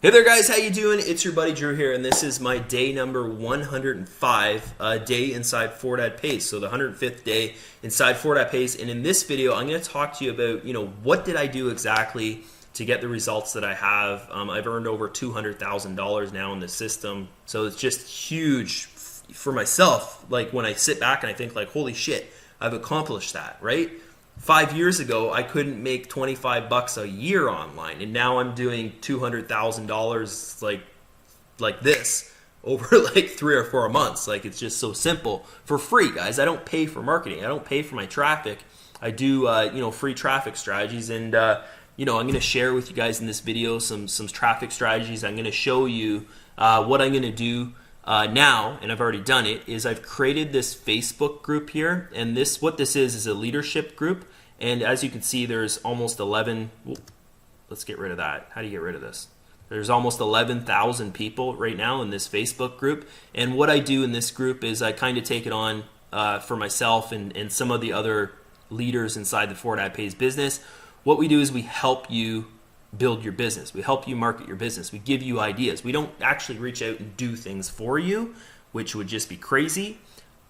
Hey there guys, how you doing? It's your buddy Drew here, and this is my day number 105 day inside fortadpays. So the 105th day inside fortadpays, and in this video I'm going to talk to you about, what did I do exactly to get the results that I have. I've earned over $200,000 now in the system, so it's just huge for myself. Like when I sit back and I think like, holy shit, I've accomplished that, right? 5 years ago, I couldn't make 25 bucks a year online, and now I'm doing $200,000 like this over like 3 or 4 months. Like, it's just so simple for free, guys. I don't pay for marketing. I don't pay for my traffic. I do free traffic strategies, and I'm going to share with you guys in this video some traffic strategies. I'm going to show you what I'm going to do now, and I've already done it, is I've created this Facebook group here, and what this is a leadership group, and as you can see, there's almost 11, let's get rid of that. How do you get rid of this? There's almost 11,000 people right now in this Facebook group, and what I do in this group is I kind of take it on for myself and some of the other leaders inside the fortadpays business. What we do is we help you build your business. We help you market your business. We give you ideas. We don't actually reach out and do things for you, which would just be crazy.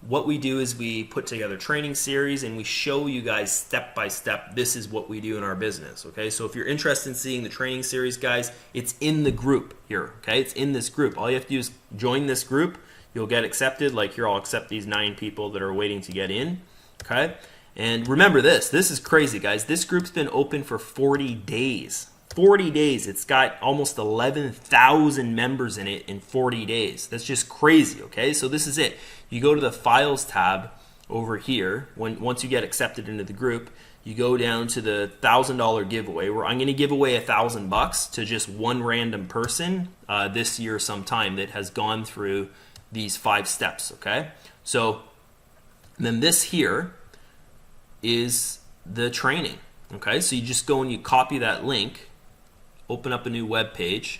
What we do is we put together training series and we show you guys step by step, this is what we do in our business. Okay, so if you're interested in seeing the training series, guys, it's in the group here. Okay, it's in this group. All you have to do is join this group. You'll get accepted. Like here, I'll accept these 9 people that are waiting to get in. Okay, and remember this is crazy, guys. This group's been open for 40 days. 40 days. It's got almost 11,000 members in it in 40 days. That's just crazy, okay? So this is it. You go to the Files tab over here. Once you get accepted into the group, you go down to the $1,000 giveaway, where I'm going to give away $1,000 to just one random person this year sometime that has gone through these 5 steps, okay? So then this here is the training, okay? So you just go and you copy that link, open up a new web page,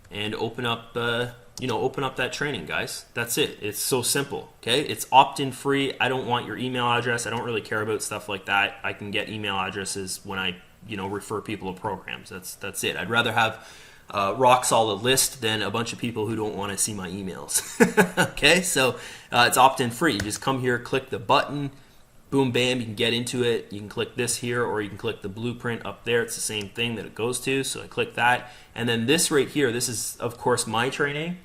and open up that training, guys. That's it. It's so simple. Okay, it's opt-in free. I don't want your email address. I don't really care about stuff like that. I can get email addresses when I refer people to programs. That's it. I'd rather have a rock solid list than a bunch of people who don't want to see my emails. Okay, so it's opt-in free. You just come here, click the button. Boom, bam, you can get into it. You can click this here, or you can click the blueprint up there. It's the same thing that it goes to, so I click that. And then this right here, this is, of course, my training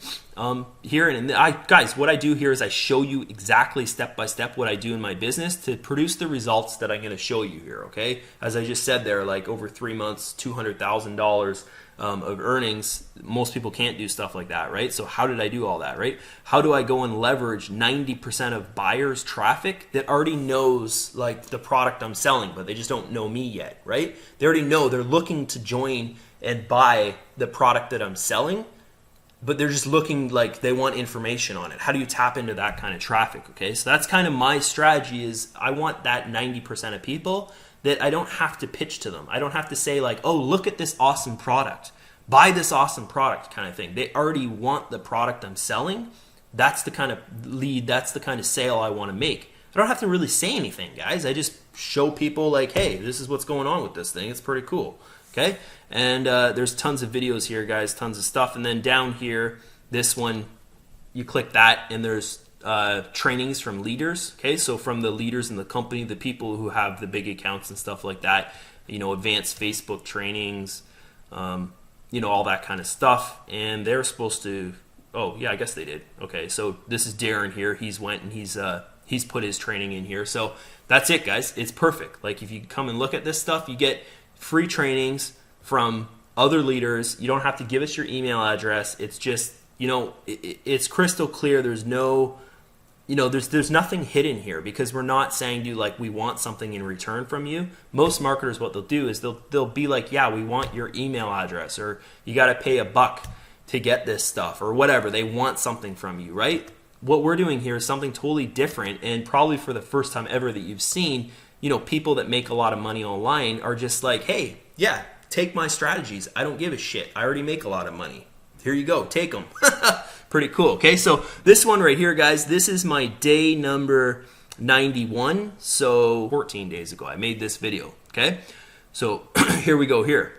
here. And guys, what I do here is I show you exactly step by step what I do in my business to produce the results that I'm going to show you here, okay? As I just said there, like over 3 months, $200,000 of earnings. Most people can't do stuff like that, right? So how did I do all that, right? How do I go and leverage 90% of buyers' traffic that already knows like the product I'm selling, but they just don't know me yet, right? They already know, they're looking to join and buy the product that I'm selling, but they're just looking, like they want information on it. How do you tap into that kind of traffic? Okay, so that's kind of my strategy, is I want that 90% of people that I don't have to pitch to them. I don't have to say like, oh, look at this awesome product, buy this awesome product kind of thing. They already want the product I'm selling. That's the kind of lead, that's the kind of sale I want to make. I don't have to really say anything, guys. I just show people like, hey, this is what's going on with this thing. It's pretty cool. Okay, and there's tons of videos here, guys, tons of stuff. And then down here, this one, you click that, and there's trainings from leaders. Okay, so from the leaders in the company, the people who have the big accounts and stuff like that, advanced Facebook trainings, all that kind of stuff. And they're supposed to, oh yeah, I guess they did. Okay, so this is Darren here. He's went and he's put his training in here. So that's it, guys. It's perfect. Like if you come and look at this stuff, you get free trainings from other leaders. You don't have to give us your email address. It's just, it's crystal clear. There's no, there's nothing hidden here, because we're not saying to you like we want something in return from you. Most marketers, what they'll do is they'll be like, yeah, we want your email address, or you got to pay $1 to get this stuff, or whatever. They want something from you, right? What we're doing here is something totally different, and probably for the first time ever that you've seen. People that make a lot of money online are just like, hey, yeah, take my strategies. I don't give a shit. I already make a lot of money. Here you go. Take them. Pretty cool. Okay, so this one right here, guys, this is my day number 91. So 14 days ago, I made this video. Okay, so here we go here.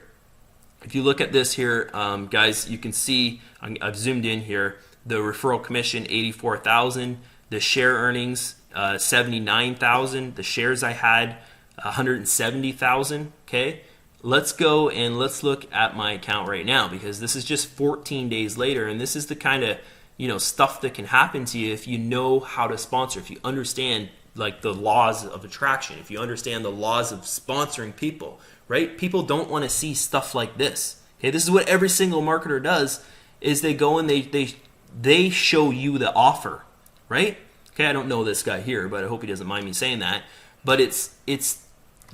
if you look at this here, guys, you can see I've zoomed in here. The referral commission 84,000, the share earnings 79,000, the shares I had 170,000. Okay, let's go and let's look at my account right now, because this is just 14 days later, and this is the kind of stuff that can happen to you if you know how to sponsor, if you understand like the laws of attraction, if you understand the laws of sponsoring people, right? People don't want to see stuff like this. Okay, this is what every single marketer does, is they go and they show you the offer, right? Okay, I don't know this guy here, but I hope he doesn't mind me saying that. But it's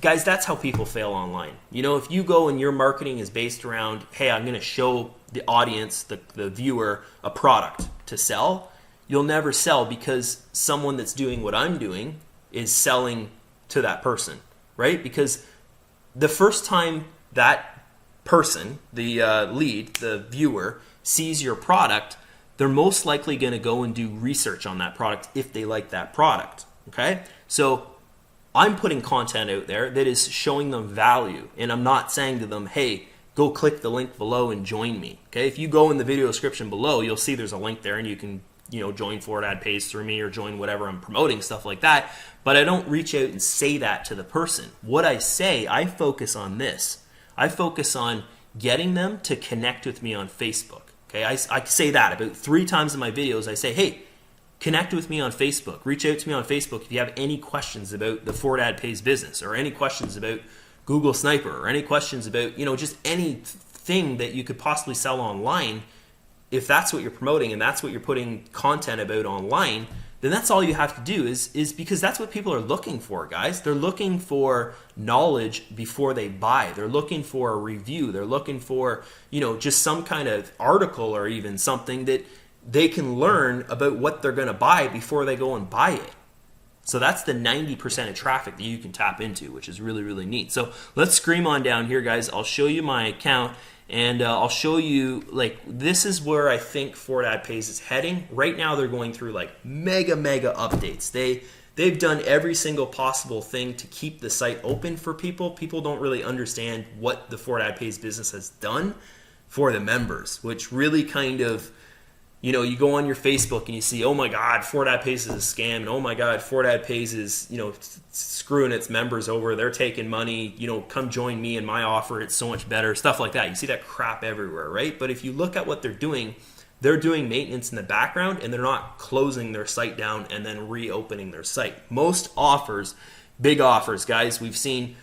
guys, that's how people fail online. If you go and your marketing is based around, hey, I'm going to show the audience, the viewer, a product to sell, you'll never sell, because someone that's doing what I'm doing is selling to that person, right? Because the first time that person, the lead, the viewer, sees your product, they're most likely going to go and do research on that product if they like that product, okay? So I'm putting content out there that is showing them value, and I'm not saying to them, hey, go click the link below and join me, okay? If you go in the video description below, you'll see there's a link there, and you can join FortadPays through me, or join whatever I'm promoting, stuff like that. But I don't reach out and say that to the person. What I say, I focus on this. I focus on getting them to connect with me on Facebook. Okay, I say that about 3 times in my videos. I say, hey, connect with me on Facebook. Reach out to me on Facebook if you have any questions about the FortadPays business, or any questions about Google Sniper, or any questions about, just anything that you could possibly sell online. If that's what you're promoting and that's what you're putting content about online, then that's all you have to do, is because that's what people are looking for, guys. They're looking for knowledge before they buy. They're looking for a review. They're looking for, just some kind of article, or even something that they can learn about what they're going to buy before they go and buy it. So that's the 90% of traffic that you can tap into, which is really, really neat. So let's scream on down here, guys. I'll show you my account. And I'll show you, like, this is where I think FortadPays is heading. Right now they're going through like mega updates. They've done every single possible thing to keep the site open for people. People don't really understand what the FortadPays business has done for the members, which really kind of, you go on your Facebook and you see, oh my God, FortadPays is a scam, and oh my God, FortadPays is, screwing its members over. They're taking money, come join me in my offer. It's so much better, stuff like that. You see that crap everywhere, right? But if you look at what they're doing maintenance in the background, and they're not closing their site down and then reopening their site. Most offers, big offers, guys, we've seen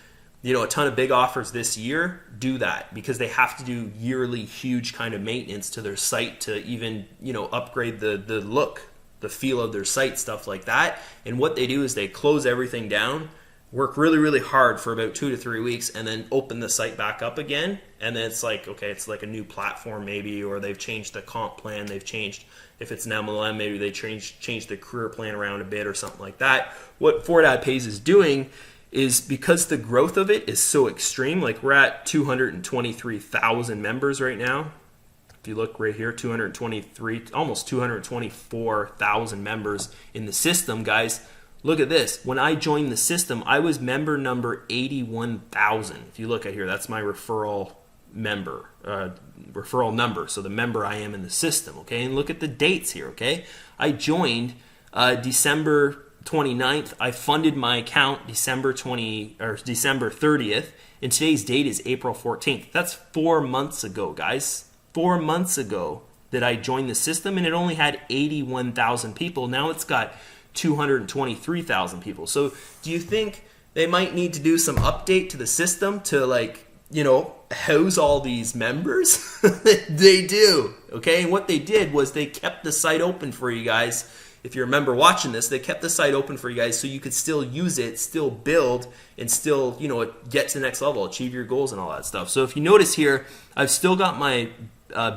a ton of big offers this year do that, because they have to do yearly huge kind of maintenance to their site to even, upgrade the look, the feel of their site, stuff like that. And what they do is they close everything down, work really, really hard for about 2 to 3 weeks, and then open the site back up again. And then it's like, okay, it's like a new platform maybe, or they've changed the comp plan, they've changed, if it's an MLM, maybe they changed the career plan around a bit or something like that. What FortadPays is doing is, because the growth of it is so extreme, like we're at 223,000 members right now. If you look right here, 223, almost 224,000 members in the system, guys. Look at this. When I joined the system, I was member number 81,000. If you look at here, that's my referral number. So the member I am in the system, okay? And look at the dates here, okay? I joined December 29th. I funded my account December 30th, and today's date is April 14th. That's 4 months ago, guys. 4 months ago that I joined the system, and it only had 81,000 people. Now it's got 223,000 people. So do you think they might need to do some update to the system to, like, house all these members? They do, okay? And what they did was they kept the site open for you guys. If you remember watching this, they kept the site open for you guys so you could still use it, still build, and still, get to the next level, achieve your goals and all that stuff. So if you notice here, I've still got my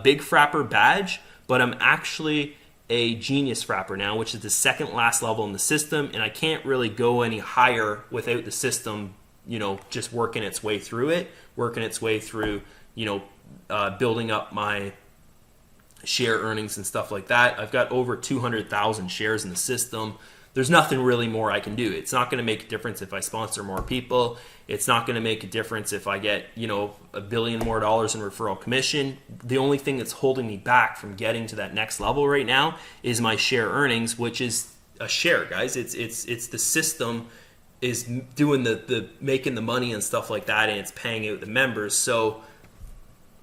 Big Frapper badge, but I'm actually a Genius Frapper now, which is the second last level in the system, and I can't really go any higher without the system, just working its way through, building up my share earnings and stuff like that. I've got over 200,000 shares in the system. there's nothing really more I can do. It's not going to make a difference if I sponsor more people. It's not going to make a difference if I get, $1 billion more in referral commission. The only thing that's holding me back from getting to that next level right now is my share earnings, which is a share, guys. It's the system is doing the making the money and stuff like that, and it's paying out the members. So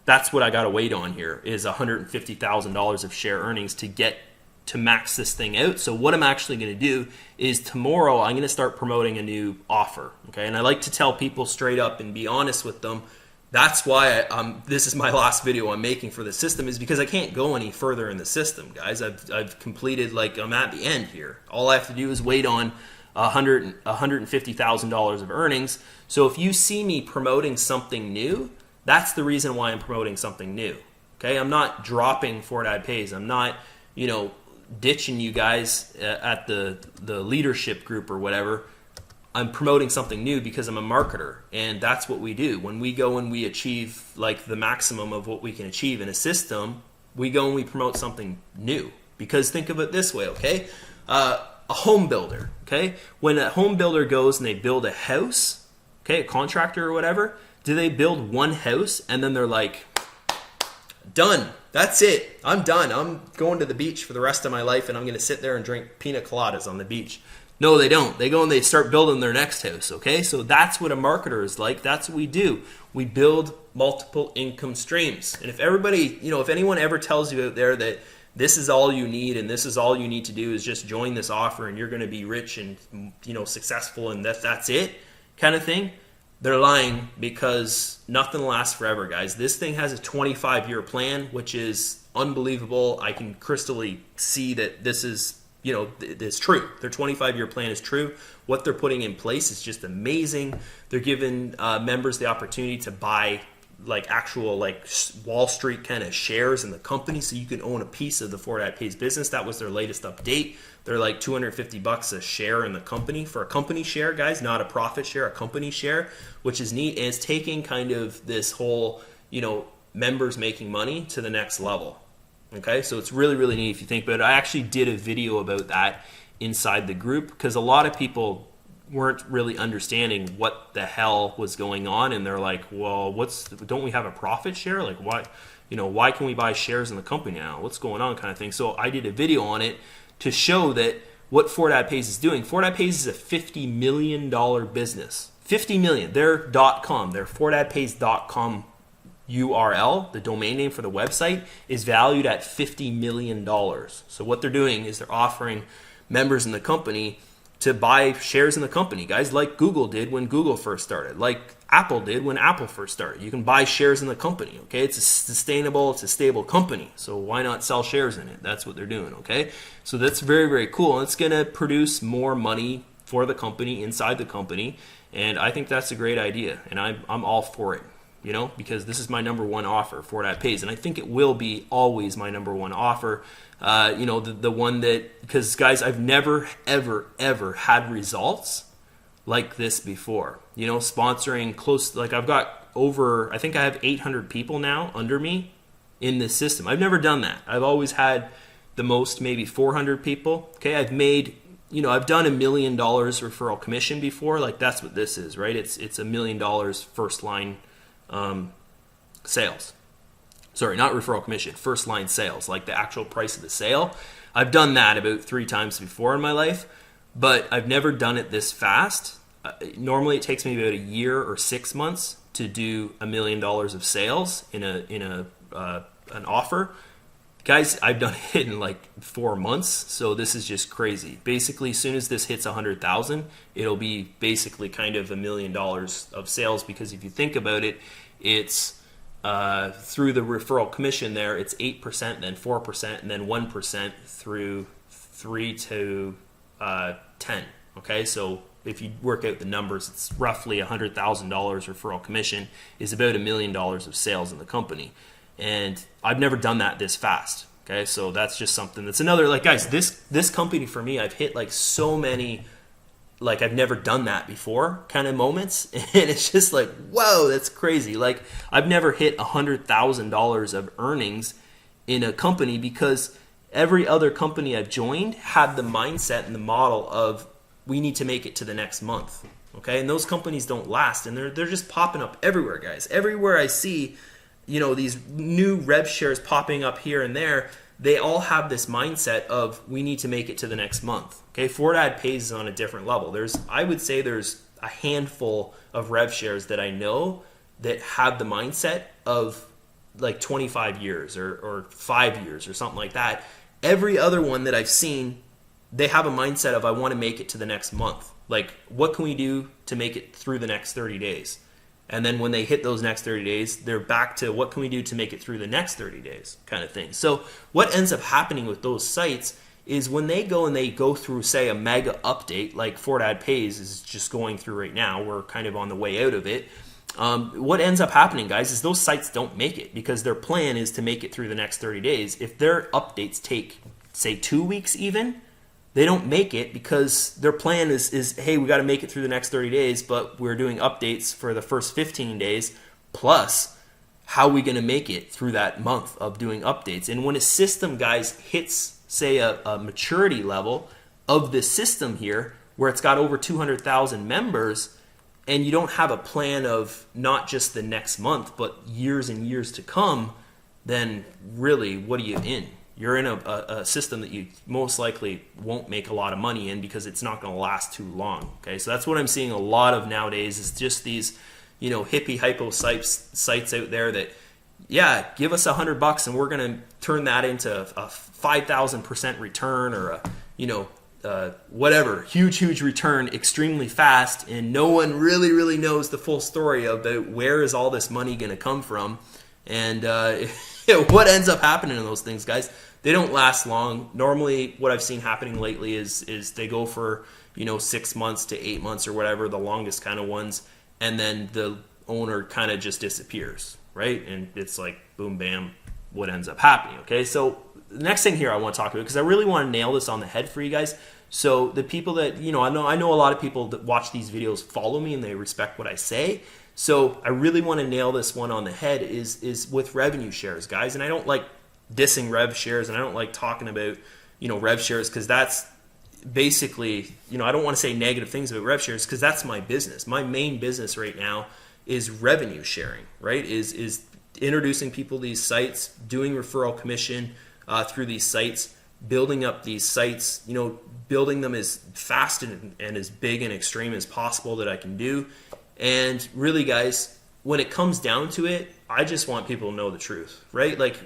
that's what I got to wait on here is $150,000 of share earnings to max this thing out. So what I'm actually going to do is tomorrow I'm going to start promoting a new offer. Okay, and I like to tell people straight up and be honest with them. That's why this is my last video I'm making for the system, is because I can't go any further in the system, guys. I've completed, I'm at the end here. All I have to do is wait on $150,000 of earnings. So if you see me promoting something new, that's the reason why I'm promoting something new. Okay, I'm not dropping fortadpays. I'm not, ditching you guys at the leadership group or whatever. I'm promoting something new because I'm a marketer, and that's what we do. When we go and we achieve the maximum of what we can achieve in a system, we go and we promote something new. Because think of it this way, okay? A home builder, okay? When a home builder goes and they build a house, okay, a contractor or whatever, do they build one house and then they're like, done. That's it. I'm done. I'm going to the beach for the rest of my life, and I'm going to sit there and drink pina coladas on the beach. No, they don't. They go and they start building their next house, okay? So that's what a marketer is like. That's what we do. We build multiple income streams. And if everybody, if anyone ever tells you out there that this is all you need and this is all you need to do is just join this offer and you're going to be rich and, successful and that's it kind of thing, they're lying, because nothing lasts forever, guys. This thing has a 25-year plan, which is unbelievable. I can crystally see that this is, it's true. Their 25-year plan is true. What they're putting in place is just amazing. They're giving members the opportunity to buy actual Wall Street kind of shares in the company, so you can own a piece of the fortadpays business. That was their latest update. They're like $250 a share in the company for a company share, guys, not a profit share, a company share, which is neat. And it's taking kind of this whole, members making money to the next level. Okay, so it's really, really neat if you think about it. I actually did a video about that inside the group because a lot of people weren't really understanding what the hell was going on, and they're like, well, don't we have a profit share? Why can we buy shares in the company now? What's going on, kind of thing. So I did a video on it to show that what fortadpays is doing. Fortadpays is a $50 million business. $50 million. Their .com, their fortadpays.com URL, the domain name for the website, is valued at $50 million. So what they're doing is they're offering members in the company to buy shares in the company, guys, like Google did when Google first started, like Apple did when Apple first started. You can buy shares in the company, okay? It's a sustainable, it's a stable company, so why not sell shares in it? That's what they're doing, okay? So that's very, very cool, and it's going to produce more money for the company, inside the company, and I think that's a great idea, and I'm all for it, because this is my number one offer, fortadpays, and I think it will be always my number one offer. The one that, because guys, I've never, ever, ever had results like this before, sponsoring close, I've got I think I have 800 people now under me in this system. I've never done that. I've always had the most, maybe 400 people. Okay. I've made, I've done $1 million referral commission before. That's what this is, right? It's $1 million first line, sales. Sorry, not referral commission, first line sales, like the actual price of the sale. I've done that about 3 times before in my life, but I've never done it this fast. Normally it takes me about a year or 6 months to do $1 million of sales in an offer. Guys, I've done it in 4 months, so this is just crazy. Basically, as soon as this hits 100,000, it'll be basically kind of $1 million of sales, because if you think about it, it's through the referral commission there, it's 8%, then 4%, and then 1% through 3 to 10. Okay, so if you work out the numbers, it's roughly $100,000 referral commission is about $1 million of sales in the company. And I've never done that this fast. Okay, so that's just something that's another, guys, this company for me, I've hit so many, I've never done that before kind of moments. And it's just whoa, that's crazy. I've never hit $100,000 of earnings in a company, because every other company I've joined had the mindset and the model of we need to make it to the next month. Okay, and those companies don't last, and they're just popping up everywhere, guys. Everywhere I see, these new rev shares popping up here and there, they all have this mindset of we need to make it to the next month. Okay, fortadpays is on a different level. I would say there's a handful of rev shares that I know that have the mindset of like 25 years or 5 years or something like that. Every other one that I've seen, they have a mindset of I want to make it to the next month. Like, what can we do to make it through the next 30 days? And then when they hit those next 30 days, they're back to what can we do to make it through the next 30 days kind of thing. So what ends up happening with those sites is when they go through, say, a mega update, like fortadpays is just going through right now, we're kind of on the way out of it. What ends up happening, guys, is those sites don't make it because their plan is to make it through the next 30 days. If their updates take, say, 2 weeks even, they don't make it because their plan is hey, we got to make it through the next 30 days, but we're doing updates for the first 15 days, plus how are we going to make it through that month of doing updates? And when a system, guys, hits, say, a maturity level of this system here, where it's got over 200,000 members, and you don't have a plan of not just the next month, but years and years to come, then really, what are you in? You're in a system that you most likely won't make a lot of money in because it's not going to last too long. Okay, so that's what I'm seeing a lot of nowadays is just these, hippie hypo sites out there that, yeah, give us $100 and we're going to turn that into a 5,000% return or whatever, huge return extremely fast, and no one really knows the full story about where is all this money going to come from. And what ends up happening in those things, guys, they don't last long. Normally what I've seen happening lately is they go for 6 months to 8 months or whatever, the longest kind of ones, and then the owner kind of just disappears, right? And it's like boom bam, what ends up happening. Okay, so the next thing here I want to talk about, because I really want to nail this on the head for you guys. So the people that I know a lot of people that watch these videos follow me and they respect what I say. So I really want to nail this one on the head is with revenue shares, guys. And I don't like dissing rev shares, and I don't like talking about rev shares, because that's basically I don't want to say negative things about rev shares, because that's my business. My main business right now is revenue sharing, right? Is introducing people to these sites, doing referral commission through these sites, building up these sites, building them as fast and as big and extreme as possible that I can do. And really, guys, when it comes down to it, I just want people to know the truth, right? Like,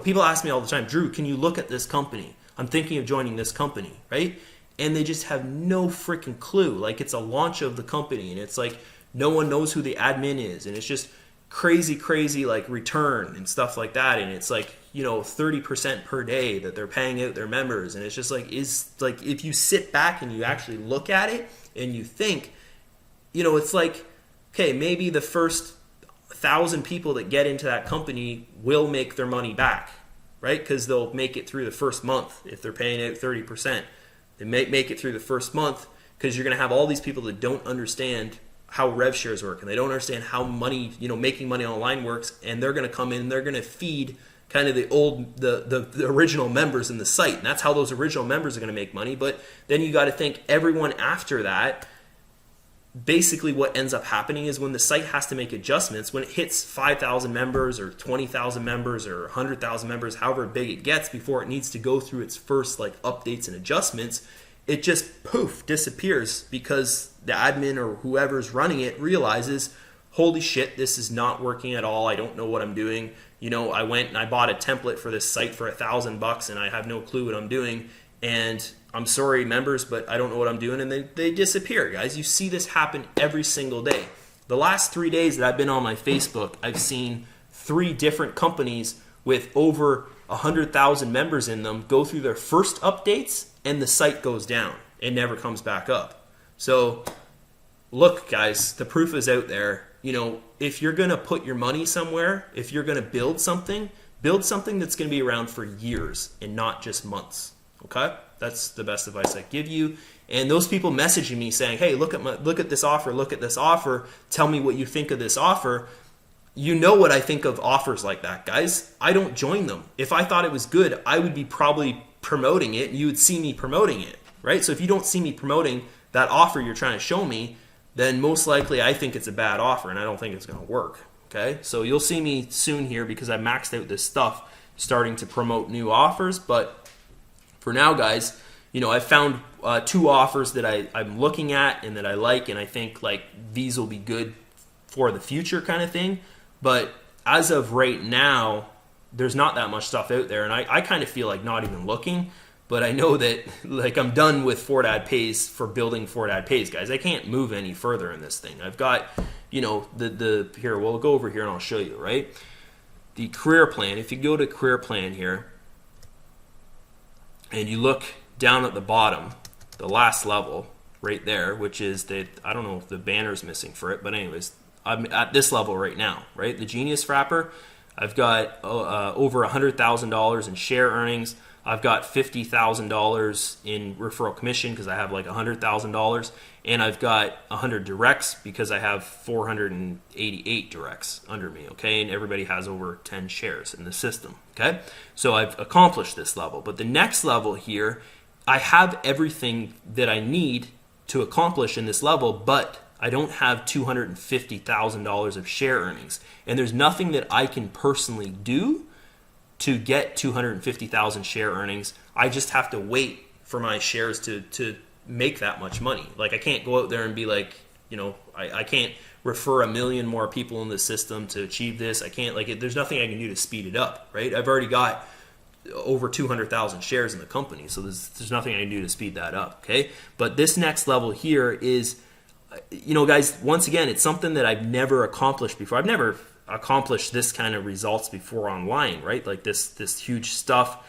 people ask me all the time, Drew, can you look at this company? I'm thinking of joining this company, right? And they just have no freaking clue. Like, it's a launch of the company, and it's like no one knows who the admin is, and it's just crazy like return and stuff like that. And it's like 30% per day that they're paying out their members, and it's just like if you sit back and you actually look at it and you think, it's like, okay, maybe the first 1,000 people that get into that company will make their money back, right? Because they'll make it through the first month if they're paying out 30%. They may make it through the first month because you're going to have all these people that don't understand how rev shares work, and they don't understand how money, making money online works, and they're going to come in and they're going to feed kind of the original members in the site, and that's how those original members are going to make money. But then you got to think everyone after that. Basically what ends up happening is when the site has to make adjustments, when it hits 5,000 members or 20,000 members or 100,000 members, however big it gets, before it needs to go through its first like updates and adjustments, it just poof disappears because the admin or whoever's running it realizes, holy shit, this is not working at all. I don't know what I'm doing. I went and I bought a template for this site for $1,000 and I have no clue what I'm doing. And I'm sorry, members, but I don't know what I'm doing. And they disappear, guys. You see this happen every single day. The last 3 days that I've been on my Facebook, I've seen 3 different companies with over 100,000 members in them go through their first updates and the site goes down. It never comes back up. So look, guys, the proof is out there. If you're going to put your money somewhere, if you're going to build something that's going to be around for years and not just months. Okay, that's the best advice I give you. And those people messaging me saying, "Hey, look at this offer. Look at this offer. Tell me what you think of this offer." you know what I think of offers like that, guys. I don't join them. If I thought it was good, I would be probably promoting it, and you would see me promoting it, right? So if you don't see me promoting that offer you're trying to show me, then most likely I think it's a bad offer, and I don't think it's going to work, okay? So you'll see me soon here, because I maxed out this stuff, starting to promote new offers. But for now, guys, I found 2 offers that I'm looking at and that I like, and I think like these will be good for the future kind of thing. But as of right now, there's not that much stuff out there, and I kind of feel like not even looking. But I know that like I'm done with fortadpays for building fortadpays, guys. I can't move any further in this thing. I've got, the here, we'll go over here and I'll show you, right? The career plan. If you go to career plan here and you look down at the bottom, the last level right there, which is I don't know if the banner's missing for it, but anyways, I'm at this level right now, right? The Genius Frapper, I've got over $100,000 in share earnings. I've got $50,000 in referral commission because I have like $100,000, and I've got 100 directs because I have 488 directs under me, okay? And everybody has over 10 shares in the system, okay? So I've accomplished this level. But the next level here, I have everything that I need to accomplish in this level, but I don't have $250,000 of share earnings. And there's nothing that I can personally do to get 250,000 share earnings. I just have to wait for my shares to make that much money. Like I can't go out there and be like, I can't refer 1 million more people in the system to achieve this. I can't, there's nothing I can do to speed it up, right? I've already got over 200,000 shares in the company, so there's nothing I can do to speed that up, okay? But this next level here is, guys, once again, it's something that I've never accomplished before. I've never accomplished this kind of results before online, right? Like this huge stuff,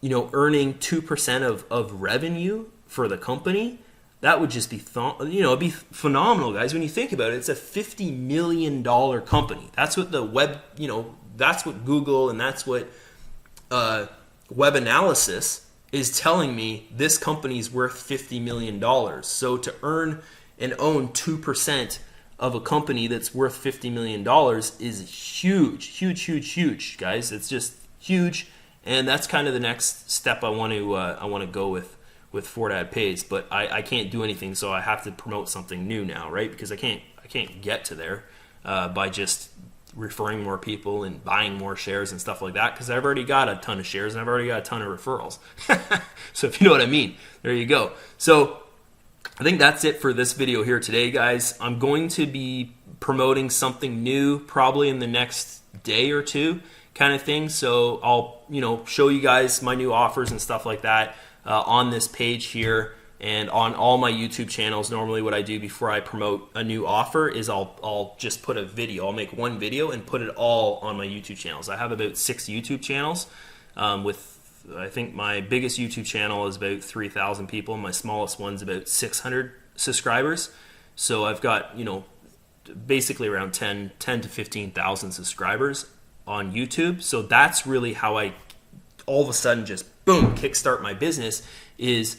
earning 2% of revenue for the company. That would just be, it'd be phenomenal, guys. When you think about it, it's a $50 million company. That's what the web, that's what Google and that's what Web Analysis is telling me. This company's worth $50 million. So to earn and own 2% of a company that's worth $50 million is huge, guys. It's just huge, and that's kind of the next step I want to go with fortadpays. But I can't do anything, so I have to promote something new now, right? Because I can't get to there by just referring more people and buying more shares and stuff like that, because I've already got a ton of shares and I've already got a ton of referrals. So if you know what I mean, there you go. So I think that's it for this video here today, guys. I'm going to be promoting something new probably in the next day or two kind of thing. So I'll, show you guys my new offers and stuff like that on this page here and on all my YouTube channels. Normally what I do before I promote a new offer is I'll just put a video. I'll make one video and put it all on my YouTube channels. I have about 6 YouTube channels with, I think my biggest YouTube channel is about 3,000 people. My smallest one's about 600 subscribers. So I've got, basically around 10 to 15,000 subscribers on YouTube. So that's really how I all of a sudden just boom, kickstart my business is,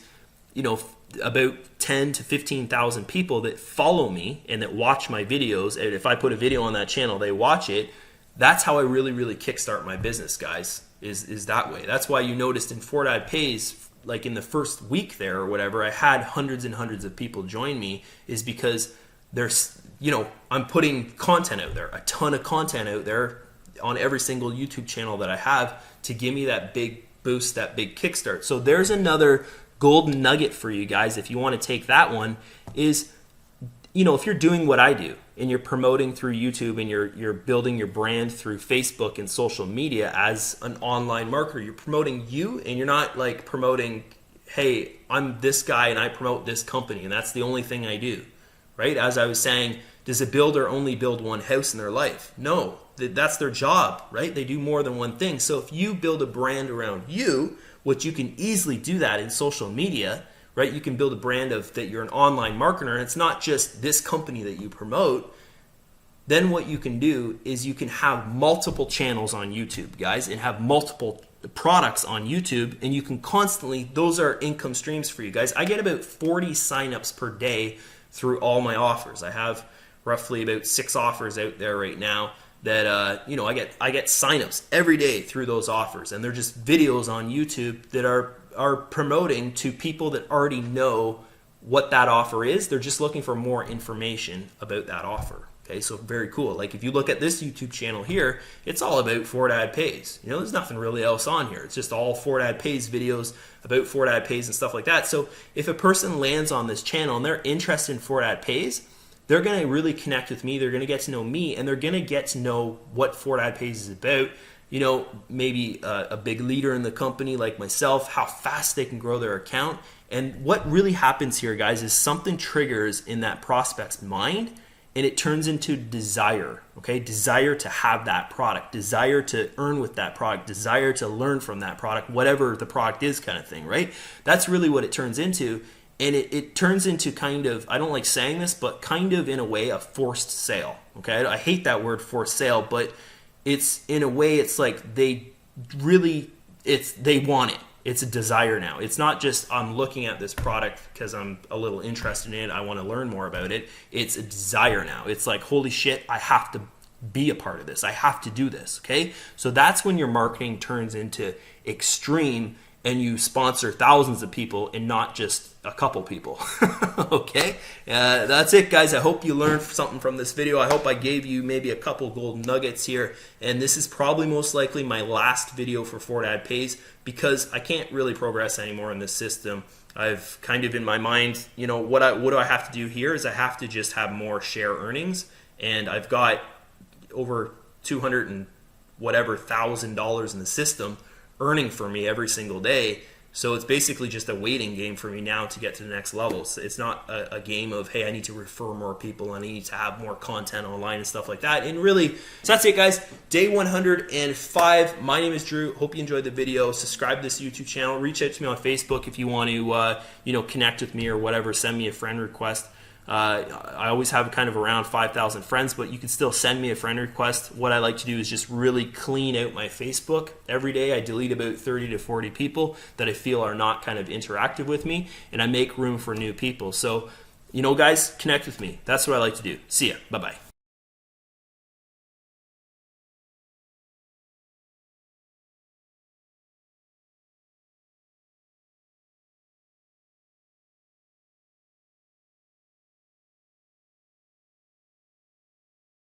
about 10 to 15,000 people that follow me and that watch my videos. And if I put a video on that channel, they watch it. That's how I really kickstart my business, guys. Is that way. That's why you noticed in fortadpays, like in the first week there or whatever, I had hundreds and hundreds of people join me, is because there's, I'm putting content out there, a ton of content out there on every single YouTube channel that I have to give me that big boost, that big kickstart. So there's another golden nugget for you guys. If you want to take that one, is, if you're doing what I do and you're promoting through YouTube and you're building your brand through Facebook and social media as an online marketer, you're promoting you, and you're not like promoting, hey, I'm this guy and I promote this company and that's the only thing I do, right? As I was saying, does a builder only build one house in their life? No, that's their job, right? They do more than one thing. So if you build a brand around you, which you can easily do that in social media, right? You can build a brand of that you're an online marketer, and it's not just this company that you promote. Then what you can do is you can have multiple channels on YouTube, guys, and have multiple products on YouTube, and you can constantly, those are income streams for you guys. I get about 40 signups per day through all my offers. I have roughly about 6 offers out there right now. that you know, I get signups every day through those offers, and they're just videos on YouTube that are promoting to people that already know what that offer is. They're just looking for more information about that offer. Okay, so very cool. Like if you look at this YouTube channel here, it's all about fortadpays. You know, there's nothing really else on here. It's just all fortadpays videos about fortadpays and stuff like that. So if a person lands on this channel and they're interested in fortadpays, they're going to really connect with me. They're going to get to know me, and they're going to get to know what fortadpays is about. You know, maybe a big leader in the company like myself, how fast they can grow their account. And what really happens here, guys, is something triggers in that prospect's mind, and it turns into desire, okay? Desire to have that product, desire to earn with that product, desire to learn from that product, whatever the product is, kind of thing, right? That's really what it turns into. And it turns into kind of, I don't like saying this, but kind of in a way a forced sale, okay? I hate that word, forced sale, but it's in a way, it's like they want it. It's a desire now. It's not just I'm looking at this product because I'm a little interested in it, I want to learn more about it. It's a desire now. It's like, holy shit, I have to be a part of this. I have to do this, okay? So that's when your marketing turns into extreme, and you sponsor thousands of people and not just a couple people. Okay, that's it, guys. I hope you learned something from this video. I hope I gave you maybe a couple gold nuggets here, and this is probably most likely my last video for fortadpays because I can't really progress anymore in this system. I've kind of in my mind, you know, what do I have to do here is I have to just have more share earnings, and I've got over 200 and whatever $1,000 in the system earning for me every single day. So it's basically just a waiting game for me now to get to the next level. So it's not a game of, hey, I need to refer more people, I need to have more content online and stuff like that. And really, so that's it, guys. Day 105. My name is Drew. Hope you enjoyed the video. Subscribe to this YouTube channel. Reach out to me on Facebook if you want to you know, connect with me or whatever. Send me a friend request. I always have kind of around 5,000 friends, but you can still send me a friend request. What I like to do is just really clean out my Facebook. Every day I delete about 30 to 40 people that I feel are not kind of interactive with me, and I make room for new people. So, you know, guys, connect with me. That's what I like to do. See ya. Bye-bye.